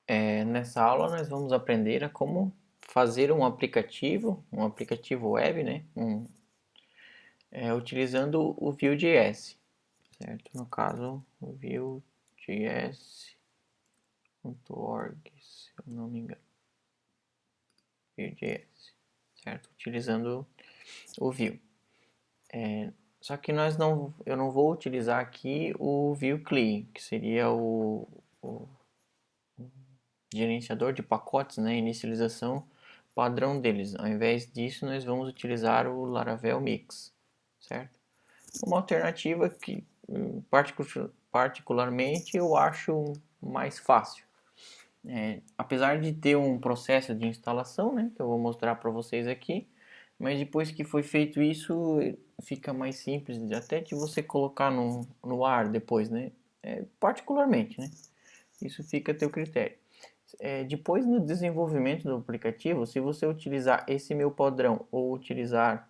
Nessa aula nós vamos aprender a como fazer um aplicativo web, né? Utilizando o Vue.js, certo? No caso, o Vue.js.org, se eu não me engano, Vue.js, certo? Utilizando o Vue. Só que eu não vou utilizar aqui o Vue CLI, que seria o gerenciador de pacotes, né, inicialização padrão deles. Ao invés disso, nós vamos utilizar o Laravel Mix, certo? Uma alternativa que particularmente eu acho mais fácil. Apesar de ter um processo de instalação, né, que eu vou mostrar para vocês aqui, mas depois que foi feito isso, fica mais simples até de você colocar no ar depois, né? Particularmente, né? Isso fica a teu critério. Depois no desenvolvimento do aplicativo, se você utilizar esse meu padrão ou utilizar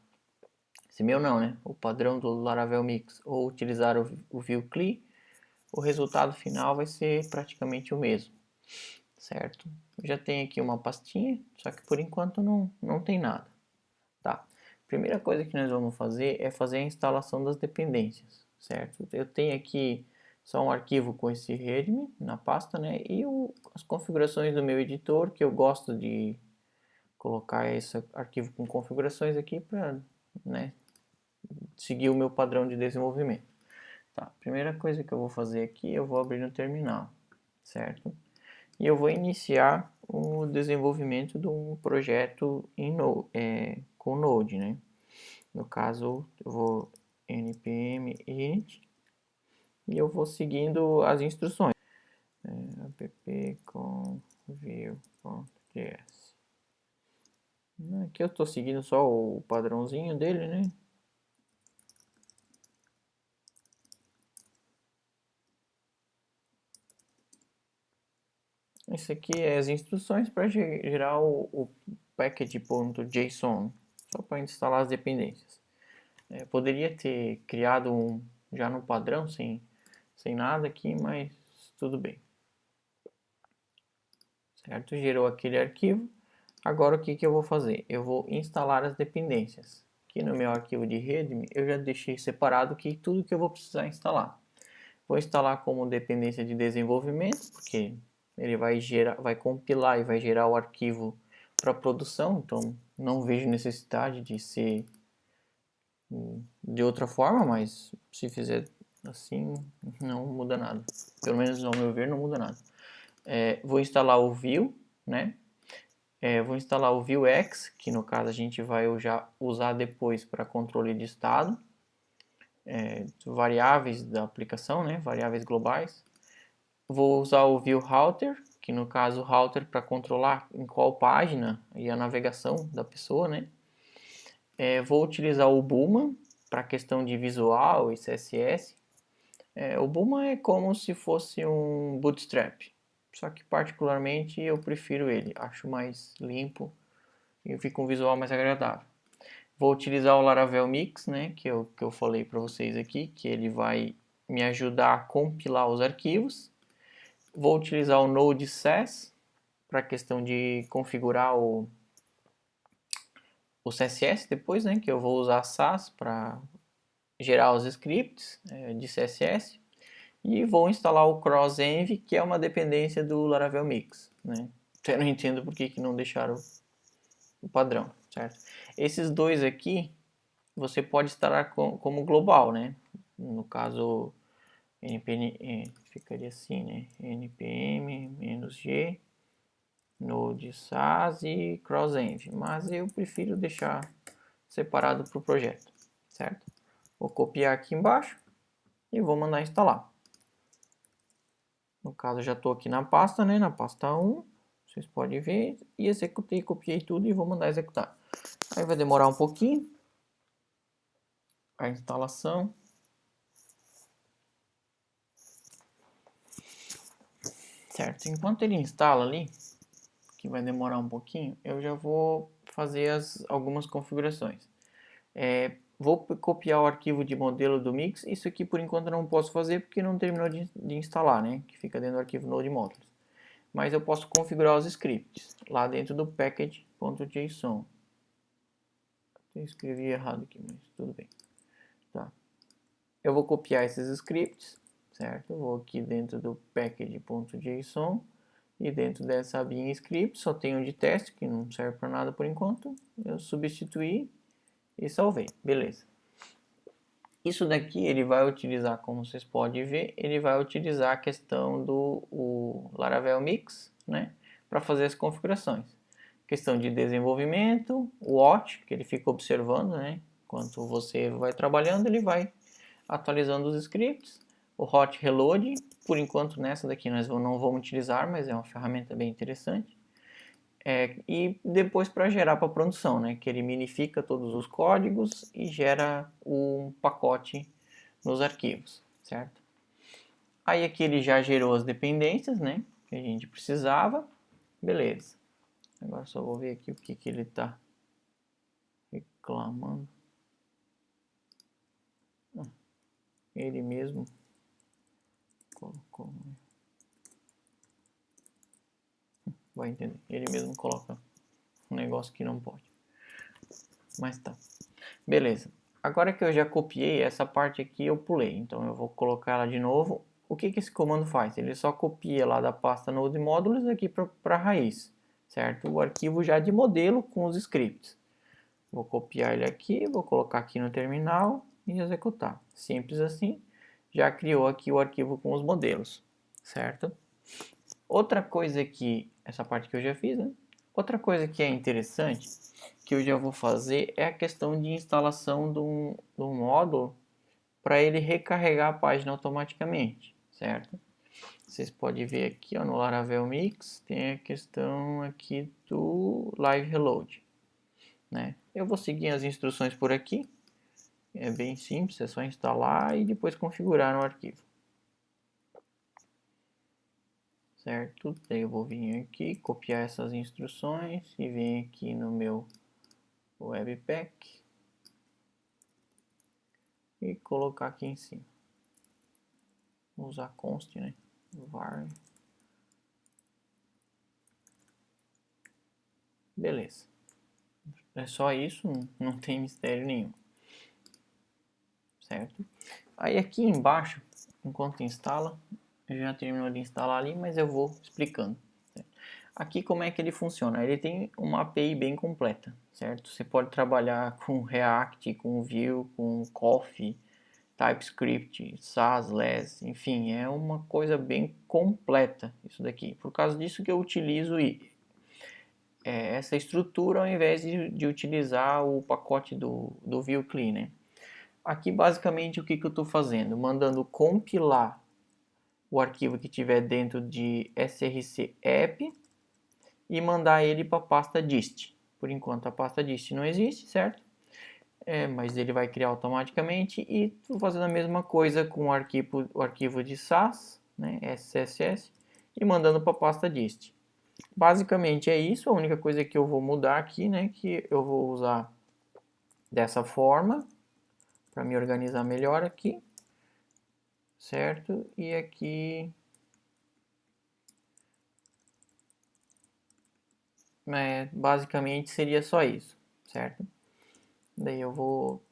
esse meu não, né? O padrão do Laravel Mix ou utilizar o Vue CLI, o resultado final vai ser praticamente o mesmo, certo? Eu já tenho aqui uma pastinha, só que por enquanto não tem nada, tá? Primeira coisa que nós vamos fazer é fazer a instalação das dependências, certo? Eu tenho aqui só um arquivo com esse readme na pasta, né? E as configurações do meu editor, que eu gosto de colocar esse arquivo com configurações aqui para, né, seguir o meu padrão de desenvolvimento. Tá, primeira coisa que eu vou fazer aqui, eu vou abrir no terminal, certo? E eu vou iniciar o desenvolvimento de um projeto com Node, né? No caso, eu vou npm init e eu vou seguindo as instruções. App com vue.js. Aqui eu estou seguindo só o padrãozinho dele, né? Esse aqui é as instruções para gerar o package.json, só para instalar as dependências. Poderia ter criado um já no padrão, sem nada aqui, mas tudo bem. Certo? Gerou aquele arquivo. Agora o que eu vou fazer? Eu vou instalar as dependências. Aqui no meu arquivo de readme eu já deixei separado aqui tudo que eu vou precisar instalar. Vou instalar como dependência de desenvolvimento, porque ele vai compilar e vai gerar o arquivo para produção, então não vejo necessidade de ser de outra forma, mas se fizer assim não muda nada. Pelo menos ao meu ver não muda nada. Vou instalar o Vue, né? Vou instalar o Vuex, que no caso a gente vai usar depois para controle de estado, variáveis da aplicação, né? Variáveis globais. Vou usar o Vue Router, que no caso o router para controlar em qual página e a navegação da pessoa, né? Vou utilizar o Booman para questão de visual e CSS. O Booman é como se fosse um Bootstrap, só que particularmente eu prefiro ele, acho mais limpo e fica um visual mais agradável. Vou utilizar o Laravel Mix, né, que eu falei para vocês aqui, que ele vai me ajudar a compilar os arquivos. Vou utilizar o Node.js para a questão de configurar o CSS depois, né, que eu vou usar Sass para gerar os scripts de CSS. E vou instalar o CrossEnv, que é uma dependência do Laravel Mix, né. Eu não entendo por que não deixaram o padrão, certo? Esses dois aqui você pode instalar como global, né? No caso, npm ficaria assim, né? npm-g node.sas e crossenv, mas eu prefiro deixar separado para o projeto, certo? Vou copiar aqui embaixo e vou mandar instalar. No caso, já estou aqui na pasta, né? Na pasta 1, vocês podem ver, e executei, copiei tudo e vou mandar executar. Aí vai demorar um pouquinho a instalação. Certo, enquanto ele instala ali, que vai demorar um pouquinho, eu já vou fazer algumas configurações. Vou copiar o arquivo de modelo do Mix, isso aqui por enquanto eu não posso fazer porque não terminou de instalar, né? Que fica dentro do arquivo Node Modules. mas eu posso configurar os scripts lá dentro do package.json. Eu escrevi errado aqui, mas tudo bem. Tá. Eu vou copiar esses scripts, certo? Eu vou aqui dentro do package.json e dentro dessa abinha script só tem um de teste, que não serve para nada por enquanto. Eu substituí e salvei. Beleza. Isso daqui ele vai utilizar, como vocês podem ver, ele vai utilizar a questão do Laravel Mix, né, para fazer as configurações. Questão de desenvolvimento, o watch, que ele fica observando, né, enquanto você vai trabalhando, ele vai atualizando os scripts. O hot reload, por enquanto nessa daqui nós não vamos utilizar, mas é uma ferramenta bem interessante. E depois para gerar para produção, né, que ele minifica todos os códigos e gera um pacote nos arquivos, certo? Aí aqui ele já gerou as dependências, né, que a gente precisava, beleza. Agora só vou ver aqui o que ele está reclamando. Ele mesmo colocou, vai entender, ele mesmo coloca um negócio que não pode, mas tá, beleza. Agora que eu já copiei, essa parte aqui eu pulei, então eu vou colocar ela de novo. O que esse comando faz? Ele só copia lá da pasta Node Modules aqui para a raiz, certo? O arquivo já de modelo com os scripts. Vou copiar ele aqui, vou colocar aqui no terminal e executar. Simples assim, já criou aqui o arquivo com os modelos, certo? Outra coisa que, essa parte que eu já fiz, né? Outra coisa que é interessante, que eu já vou fazer, é a questão de instalação do módulo para ele recarregar a página automaticamente, certo? Vocês podem ver aqui, ó, no Laravel Mix, tem a questão aqui do Live Reload, né? Eu vou seguir as instruções por aqui, é bem simples, é só instalar e depois configurar no arquivo. Certo? Daí eu vou vir aqui, copiar essas instruções e vir aqui no meu Webpack e colocar aqui em cima. Vou usar const, né? Var. Beleza. É só isso, não tem mistério nenhum. Certo? Aí aqui embaixo, enquanto instala, já terminou de instalar ali, mas eu vou explicando. Aqui como é que ele funciona? Ele tem uma API bem completa, certo? Você pode trabalhar com React, com Vue, com Coffee, TypeScript, Sass, Less, enfim, é uma coisa bem completa isso daqui. Por causa disso que eu utilizo essa estrutura ao invés de utilizar o pacote do Vue Cleaner. Aqui basicamente o que eu estou fazendo? Mandando compilar o arquivo que tiver dentro de src app e mandar ele para a pasta dist. Por enquanto a pasta dist não existe, certo? Mas ele vai criar automaticamente e estou fazendo a mesma coisa com o arquivo de Sass, né, SCSS, e mandando para a pasta dist. Basicamente é isso, a única coisa que eu vou mudar aqui, né, que eu vou usar dessa forma para me organizar melhor aqui, certo? E aqui basicamente seria só isso, certo? Daí eu vou,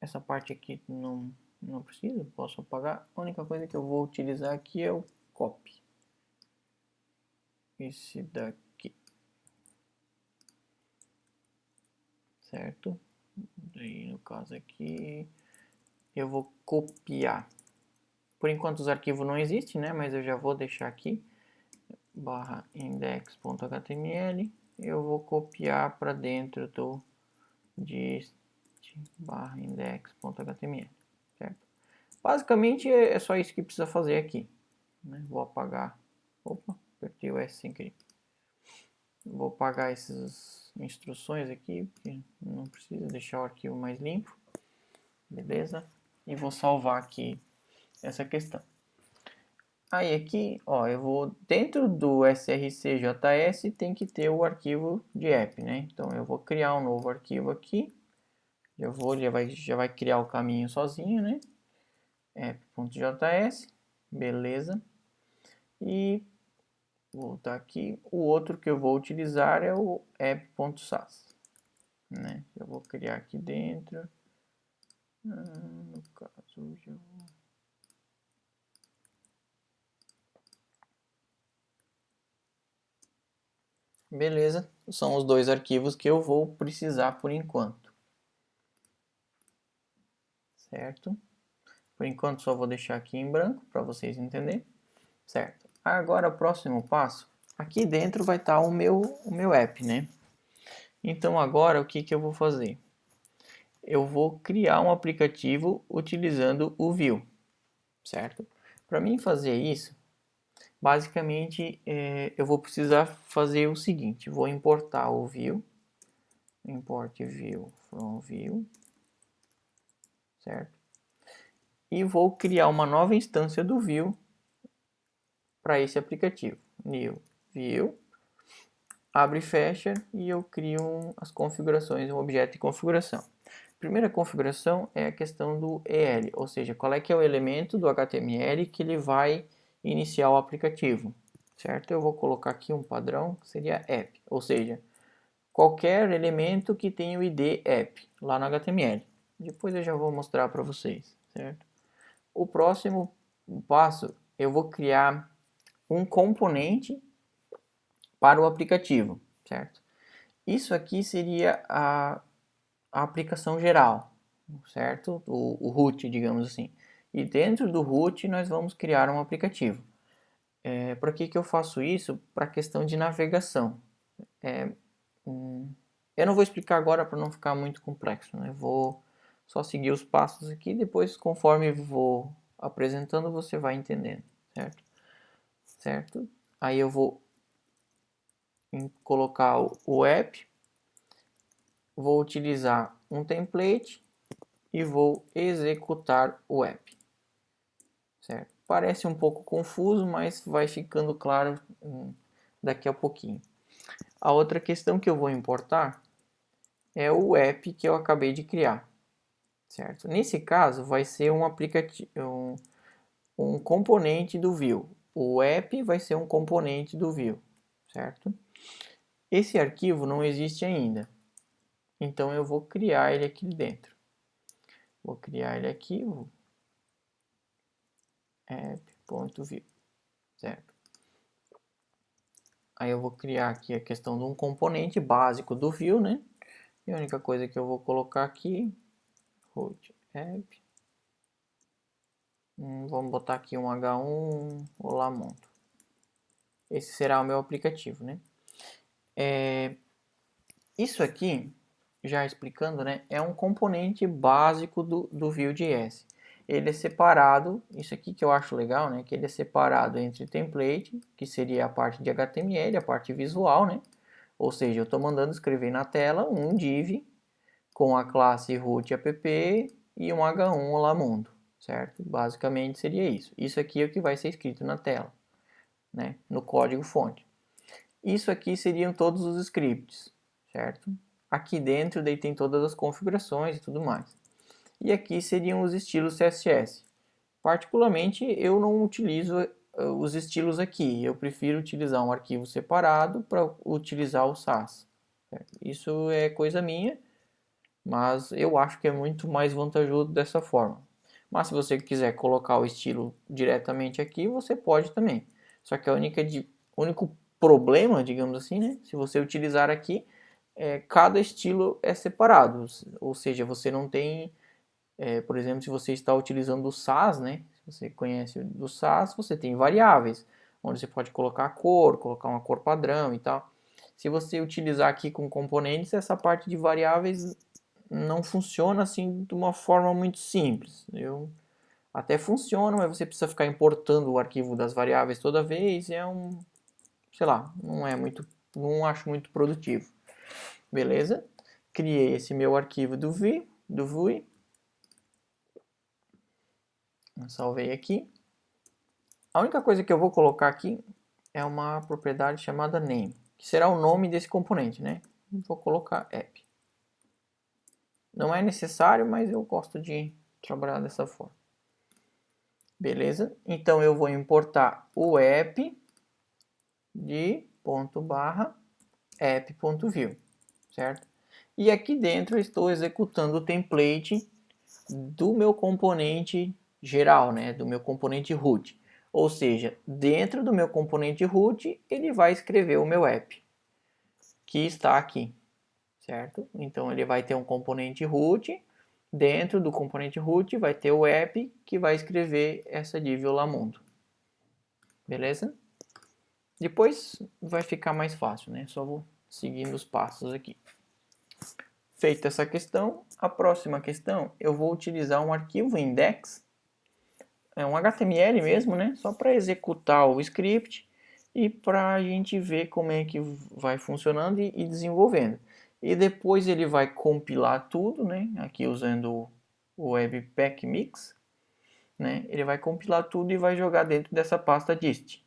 essa parte aqui não precisa, posso apagar. A única coisa que eu vou utilizar aqui é o copy. Esse daqui, certo? Daí no caso aqui eu vou copiar. Por enquanto os arquivos não existem, né? Mas eu já vou deixar aqui barra index.html. Eu vou copiar para dentro do dist barra index.html, certo? Basicamente é só isso que precisa fazer aqui, né? Vou apagar, opa, apertei o S sem querer. Vou apagar essas instruções aqui, porque não precisa, deixar o arquivo mais limpo, beleza? E vou salvar aqui essa questão. Aí aqui, ó, eu vou dentro do src.js tem que ter o arquivo de app, né? Então eu vou criar um novo arquivo aqui. Já vai criar o caminho sozinho, né? app.js, beleza. E Vou voltar aqui. O outro que eu vou utilizar é o app.sas, né? Eu vou criar aqui dentro. No caso, já vou... Beleza, são os dois arquivos que eu vou precisar por enquanto. Certo? Por enquanto só vou deixar aqui em branco para vocês entenderem. Certo. Agora o próximo passo, aqui dentro vai estar o meu app, né? Então agora o que eu vou fazer? Eu vou criar um aplicativo utilizando o Vue, certo? Para mim fazer isso, basicamente eu vou precisar fazer o seguinte, vou importar o Vue, import Vue from Vue, certo? E vou criar uma nova instância do Vue para esse aplicativo, new Vue, abre e fecha e eu crio as configurações, um objeto de configuração. Primeira configuração é a questão do EL, ou seja, qual é que é o elemento do HTML que ele vai iniciar o aplicativo, certo? Eu vou colocar aqui um padrão que seria app, ou seja, qualquer elemento que tenha o ID app lá no HTML. Depois eu já vou mostrar para vocês, certo? O próximo passo, eu vou criar um componente para o aplicativo, certo? Isso aqui seria a aplicação geral, certo? O root, digamos assim. E dentro do root nós vamos criar um aplicativo. Para que eu faço isso? Para a questão de navegação. Eu não vou explicar agora para não ficar muito complexo, né? Vou só seguir os passos aqui, depois conforme vou apresentando você vai entendendo, certo? Certo? Aí eu vou colocar o app, vou utilizar um template e vou executar o app, certo? Parece um pouco confuso, mas vai ficando claro daqui a pouquinho. A outra questão que eu vou importar é o app que eu acabei de criar, certo? Nesse caso vai ser um aplicativo, um componente do Vue. O app vai ser um componente do Vue, certo? Esse arquivo não existe ainda, então eu vou criar ele aqui dentro. Vou criar ele aqui, app.vue, certo? Aí eu vou criar aqui a questão de um componente básico do Vue, né? E a única coisa que eu vou colocar aqui, root app, vamos botar aqui um H1, olá monto. Esse será o meu aplicativo, né? Isso aqui, já explicando, né, é um componente básico do Vue.js. Ele é separado, isso aqui que eu acho legal, né, que ele é separado entre template, que seria a parte de HTML, a parte visual, né, ou seja, eu estou mandando escrever na tela um div com a classe root app e um H1 olá mundo, certo? Basicamente seria isso. Isso aqui é o que vai ser escrito na tela, né, no código fonte. Isso aqui seriam todos os scripts, certo? Aqui dentro daí tem todas as configurações e tudo mais. E aqui seriam os estilos CSS. Particularmente eu não utilizo os estilos aqui, eu prefiro utilizar um arquivo separado para utilizar o Sass. Certo? Isso é coisa minha, mas eu acho que é muito mais vantajoso dessa forma. Mas se você quiser colocar o estilo diretamente aqui, você pode também. Só que o único problema, digamos assim, né? Se você utilizar aqui, cada estilo é separado. Ou seja, você não tem, por exemplo, se você está utilizando o Sass, né? Se você conhece do Sass, você tem variáveis, onde você pode colocar a cor, colocar uma cor padrão e tal. Se você utilizar aqui com componentes, essa parte de variáveis não funciona assim de uma forma muito simples. Até funciona, mas você precisa ficar importando o arquivo das variáveis toda vez, sei lá, não acho muito produtivo. Beleza? Criei esse meu arquivo do Vue, salvei aqui. A única coisa que eu vou colocar aqui é uma propriedade chamada name, que será o nome desse componente, né? Vou colocar app. Não é necessário, mas eu gosto de trabalhar dessa forma. Beleza? Então eu vou importar o app de ponto barra app.view, certo? E aqui dentro eu estou executando o template do meu componente geral, né? Do meu componente root. Ou seja, dentro do meu componente root, ele vai escrever o meu app, que está aqui, certo? Então ele vai ter um componente root, dentro do componente root vai ter o app que vai escrever essa div Olamundo. Beleza? Depois vai ficar mais fácil, né? Só vou seguindo os passos aqui. Feita essa questão, a próxima questão eu vou utilizar um arquivo index, é um HTML mesmo, né? Só para executar o script e para a gente ver como é que vai funcionando e desenvolvendo. E depois ele vai compilar tudo, né? Aqui usando o Webpack Mix, né? Ele vai compilar tudo e vai jogar dentro dessa pasta dist.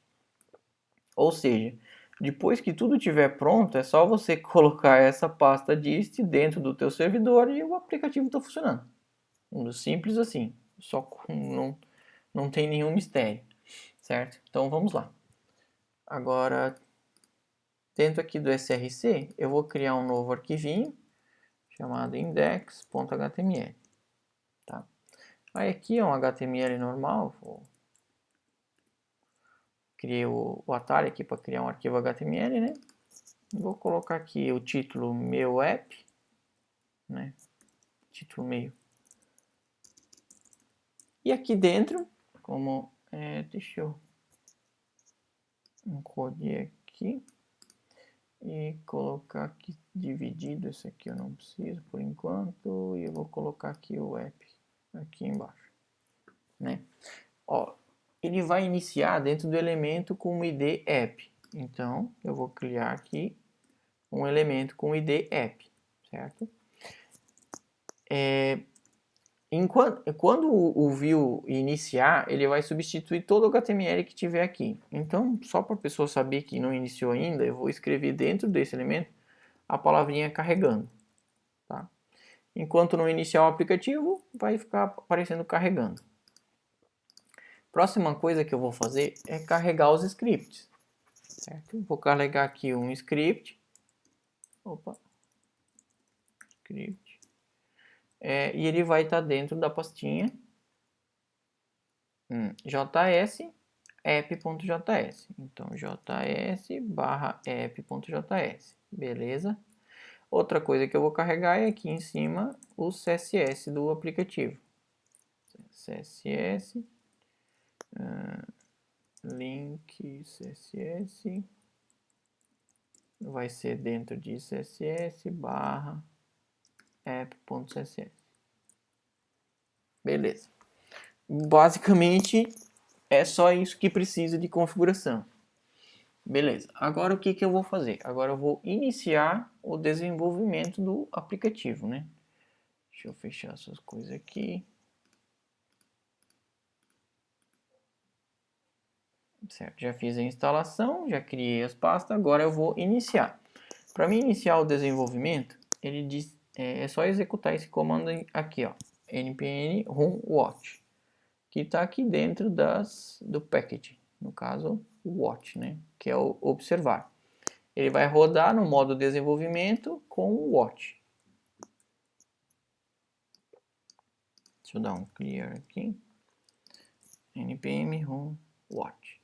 Ou seja, depois que tudo estiver pronto, é só você colocar essa pasta dist dentro do teu servidor e o aplicativo está funcionando. Simples assim, só não tem nenhum mistério, certo? Então vamos lá. Agora, dentro aqui do src, eu vou criar um novo arquivinho chamado index.html, tá? Aí aqui é um HTML normal, criei o atalho aqui para criar um arquivo HTML, né? Vou colocar aqui o título meu app, né? Título meio. E aqui dentro, como deixa eu encoder aqui e colocar aqui dividido, esse aqui eu não preciso por enquanto, e eu vou colocar aqui o app aqui embaixo, né? Ó, ele vai iniciar dentro do elemento com o id app, então eu vou criar aqui um elemento com o id app, certo? Quando o view iniciar, ele vai substituir todo o HTML que tiver aqui. Então, só para a pessoa saber que não iniciou ainda, eu vou escrever dentro desse elemento a palavrinha carregando. Tá? Enquanto não iniciar o aplicativo, vai ficar aparecendo carregando. Próxima coisa que eu vou fazer é carregar os scripts. Certo? Vou carregar aqui um script. Opa. Script. E ele vai estar dentro da pastinha js app.js. Então, js barra app.js. Beleza? Outra coisa que eu vou carregar é aqui em cima o CSS do aplicativo. CSS, link CSS, vai ser dentro de CSS barra app.css. Beleza. Basicamente, é só isso que precisa de configuração. Beleza. Agora o que eu vou fazer? Agora eu vou iniciar o desenvolvimento do aplicativo, né? Deixa eu fechar essas coisas aqui. Certo, já fiz a instalação, já criei as pastas, agora eu vou iniciar. Para mim iniciar o desenvolvimento, ele diz, é só executar esse comando aqui, ó, npm run watch, que está aqui dentro do package, no caso o watch, né, que é o observar. Ele vai rodar no modo desenvolvimento com o watch. Deixa eu dar um clear aqui. npm run watch.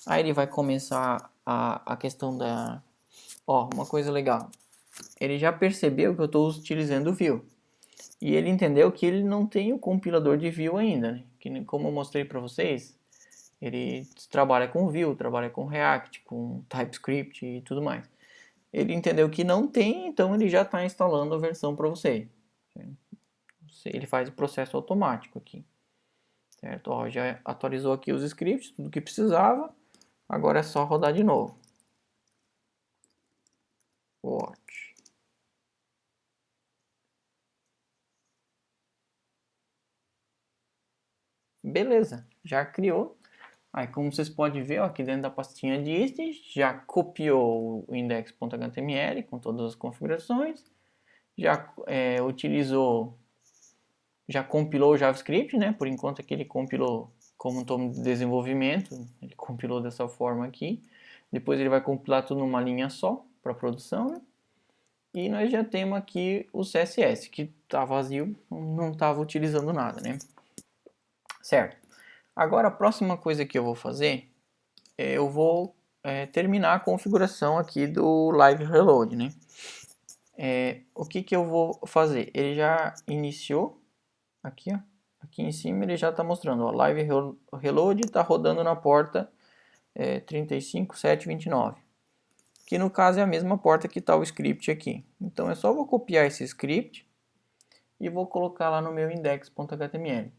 Aí ele vai começar a questão da... Ó, uma coisa legal. Ele já percebeu que eu estou utilizando o Vue. E ele entendeu que ele não tem o compilador de Vue ainda, né? Que, como eu mostrei para vocês, ele trabalha com Vue, trabalha com React, com TypeScript e tudo mais. Ele entendeu que não tem, então ele já está instalando a versão para você. Ele faz o processo automático aqui. Certo? Ó, já atualizou aqui os scripts, tudo que precisava. Agora é só rodar de novo. Watch. Beleza, já criou. Aí, como vocês podem ver, ó, aqui dentro da pastinha dist, já copiou o index.html com todas as configurações, já utilizou, já compilou o JavaScript, né? Por enquanto aqui ele compilou como um tom de desenvolvimento, ele compilou dessa forma aqui. Depois ele vai compilar tudo numa linha só para produção, né? E nós já temos aqui o CSS, que está vazio, não estava utilizando nada, né? Certo. Agora a próxima coisa que eu vou fazer, eu vou terminar a configuração aqui do Live Reload, né? O que eu vou fazer? Ele já iniciou, aqui, ó, aqui em cima ele já está mostrando, ó, Live Reload está rodando na porta 35729. Que no caso é a mesma porta que está o script aqui. Então é só vou copiar esse script e vou colocar lá no meu index.html.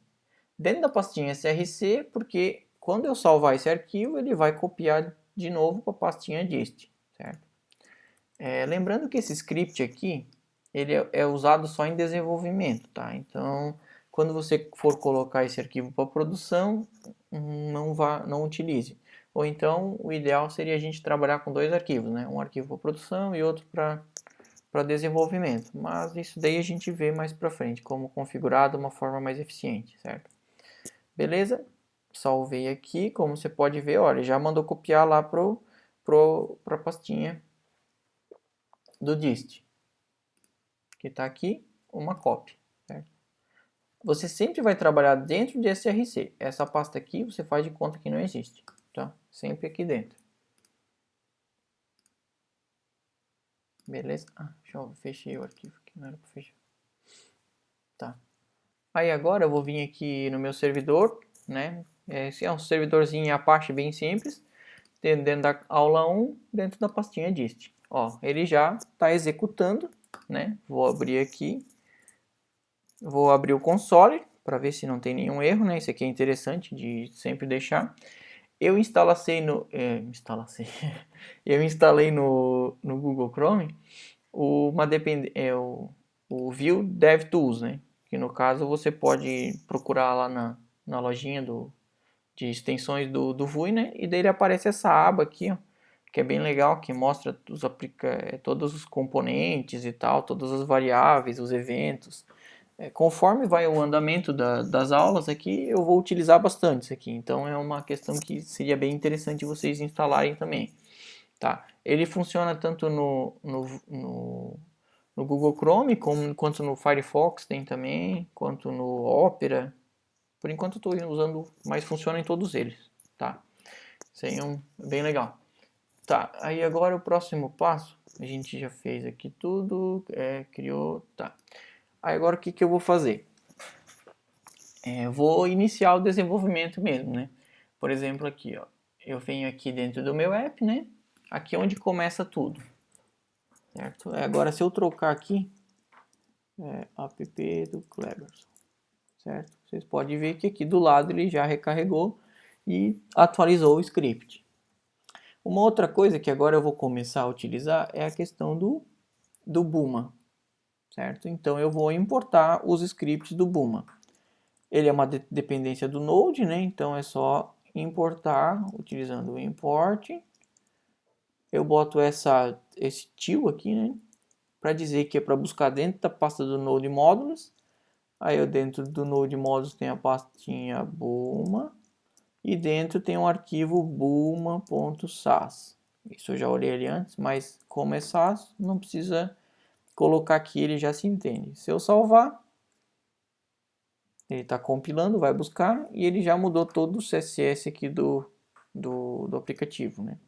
Dentro da pastinha src, porque quando eu salvar esse arquivo, ele vai copiar de novo para a pastinha dist, certo? Lembrando que esse script aqui, ele é usado só em desenvolvimento, tá? Então, quando você for colocar esse arquivo para produção, não utilize. Ou então, o ideal seria a gente trabalhar com dois arquivos, né? Um arquivo para produção e outro para desenvolvimento. Mas isso daí a gente vê mais para frente, como configurar de uma forma mais eficiente, certo? Beleza? Salvei aqui, como você pode ver, olha, já mandou copiar lá para a pastinha do dist, que está aqui, uma cópia, certo? Você sempre vai trabalhar dentro de src. Essa pasta aqui você faz de conta que não existe, tá? Sempre aqui dentro. Beleza? Fechei o arquivo aqui, não era para fechar. Tá. Aí agora eu vou vir aqui no meu servidor, né? Esse é um servidorzinho Apache bem simples, dentro da aula 1, dentro da pastinha dist. Ó, ele já está executando, né? Vou abrir aqui, vou abrir o console para ver se não tem nenhum erro, né? Isso aqui é interessante de sempre deixar. Eu instalei no, eu instalei no Google Chrome o View DevTools, né? Que no caso você pode procurar lá na lojinha de extensões do Vui, né? E daí aparece essa aba aqui, ó, que é bem legal, que mostra todos os componentes e tal, todas as variáveis, os eventos. Conforme vai o andamento das aulas aqui, eu vou utilizar bastante isso aqui. Então é uma questão que seria bem interessante vocês instalarem também. Tá? Ele funciona tanto no Google Chrome, quanto no Firefox tem também, quanto no Opera. Por enquanto eu estou usando, mas funciona em todos eles. Tá? Isso aí é bem legal. Tá, aí agora o próximo passo, a gente já fez aqui tudo, criou, tá. Aí agora o que eu vou fazer? Vou iniciar o desenvolvimento mesmo, né? Por exemplo, aqui, ó, eu venho aqui dentro do meu app, né? Aqui é onde começa tudo, certo? Agora, se eu trocar aqui, app do Cleberson, certo? Vocês podem ver que aqui do lado ele já recarregou e atualizou o script. Uma outra coisa que agora eu vou começar a utilizar é a questão do Buma, certo? Então eu vou importar os scripts do Buma. Ele é uma dependência do Node, né? Então é só importar utilizando o import. Eu boto esse til aqui, né? Para dizer que é para buscar dentro da pasta do Node Modules. Aí eu dentro do Node Modules tem a pastinha Buma. E dentro tem um arquivo buma.sas. Isso eu já olhei ali antes, mas como é SAS, não precisa colocar aqui, ele já se entende. Se eu salvar, ele está compilando, vai buscar e ele já mudou todo o CSS aqui do aplicativo, né?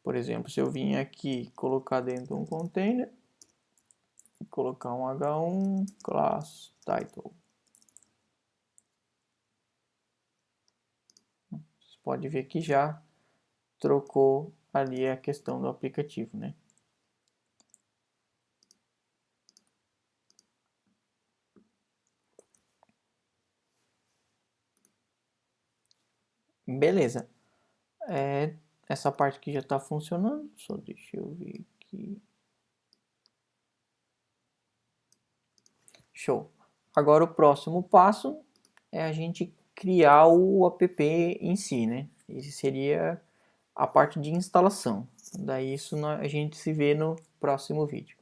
Por exemplo, se eu vim aqui colocar dentro de um container, colocar um h1 class title. Você pode ver que já trocou ali a questão do aplicativo, né? Beleza. Essa parte aqui já está funcionando. Só deixa eu ver aqui. Show. Agora o próximo passo é a gente criar o app em si, né? Esse seria a parte de instalação. Daí isso a gente se vê no próximo vídeo.